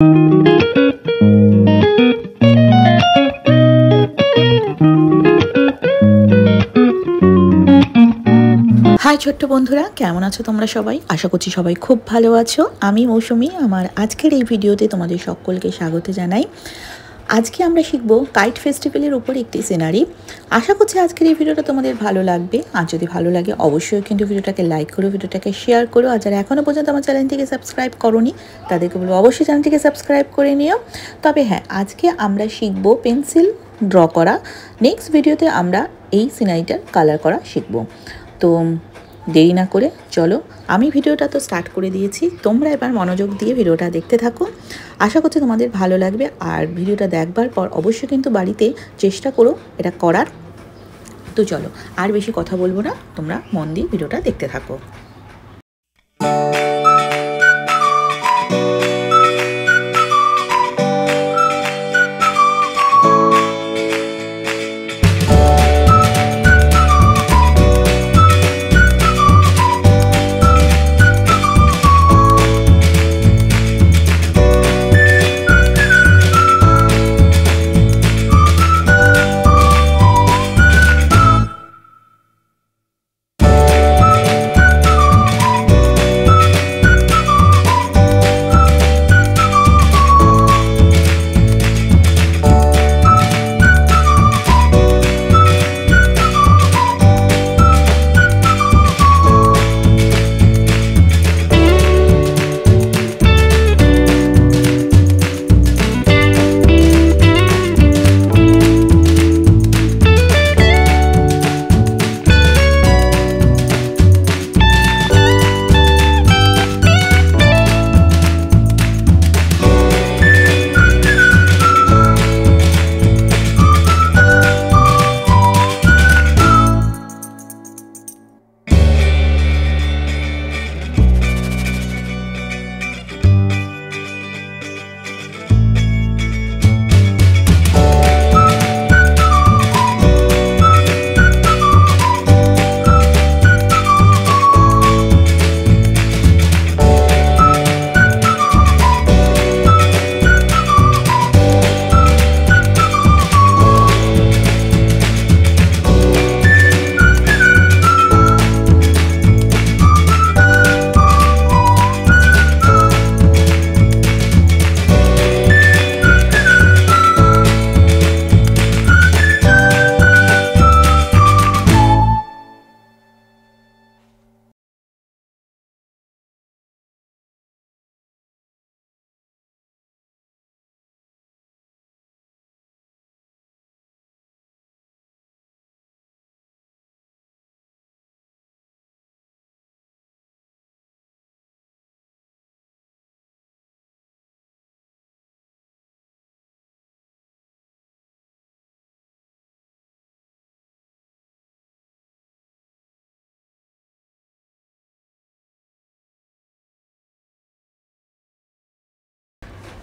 High ছোট্ট বন্ধুরা, কেমন আছো তোমরা সবাই? আশা করছি সবাই খুব ভালো আছো। আমি মৌসুমি, আমার আজকের এই ভিডিওতে তোমাদের সকলকে স্বাগত জানাই। আজকে আমরা শিখব কাইট ফেস্টিভ্যালের উপর একটি সিনারি। আশা করছি আজকের এই ভিডিওটা তোমাদের ভালো লাগবে। আর যদি ভালো লাগে অবশ্যই কিন্তু ভিডিওটাকে লাইক করো, ভিডিওটাকে শেয়ার করো। আর যারা এখনও পর্যন্ত আমার চ্যানেলটিকে সাবস্ক্রাইব করোনি তাদেরকে বলবো অবশ্যই চ্যানেলটিকে সাবস্ক্রাইব করে নিও। তবে হ্যাঁ, আজকে আমরা শিখব পেন্সিল ড্র করা। নেক্সট ভিডিওতে আমরা এই সিনারিটার কালার করা শিখব। তো দেরি না করে চলো, আমি ভিডিওটা তো স্টার্ট করে দিয়েছি, তোমরা এবার মনোযোগ দিয়ে ভিডিওটা দেখতে থাকো। আশা করছি তোমাদের ভালো লাগবে। আর ভিডিওটা দেখবার পর অবশ্যই কিন্তু বাড়িতে চেষ্টা করো এটা করার। তো চলো, আর বেশি কথা বলবো না, তোমরা মন দিয়ে ভিডিওটা দেখতে থাকো।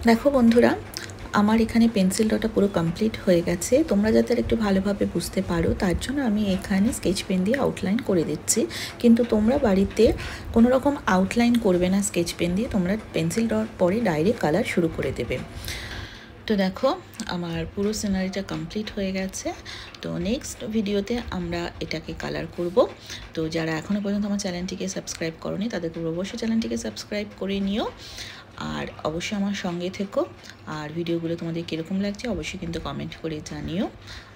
দেখো বন্ধুরা, আমার এখানে পেন্সিল ড্রটা পুরো কমপ্লিট হয়ে গেছে। তোমরা যাতে একটু ভালোভাবে বুঝতে পারো তার জন্য আমি এখানে স্কেচ পেন দিয়ে আউটলাইন করে দিচ্ছি। কিন্তু তোমরা বাড়িতে কোনো রকম আউটলাইন করবে না স্কেচ পেন দিয়ে, তোমরা পেন্সিল ড্রর পরে ডাইরেক্ট কালার শুরু করে দেবে। তো দেখো, আমার পুরো সিনারিটা কমপ্লিট হয়ে গেছে। তো নেক্সট ভিডিওতে আমরা এটাকে কালার করব। তো যারা এখনও পর্যন্ত আমার চ্যানেলটিকে সাবস্ক্রাইব করোনি তাদেরকে অবশ্যই চ্যানেলটিকে সাবস্ক্রাইব করে নিও। আর অবশ্যই আমার সঙ্গে থেকো। আর ভিডিওগুলো তোমাদের কীরকম লাগছে অবশ্যই কিন্তু কমেন্ট করে জানিও।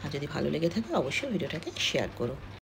আর যদি ভালো লেগে থাকে অবশ্যই ভিডিওটাকে শেয়ার করো।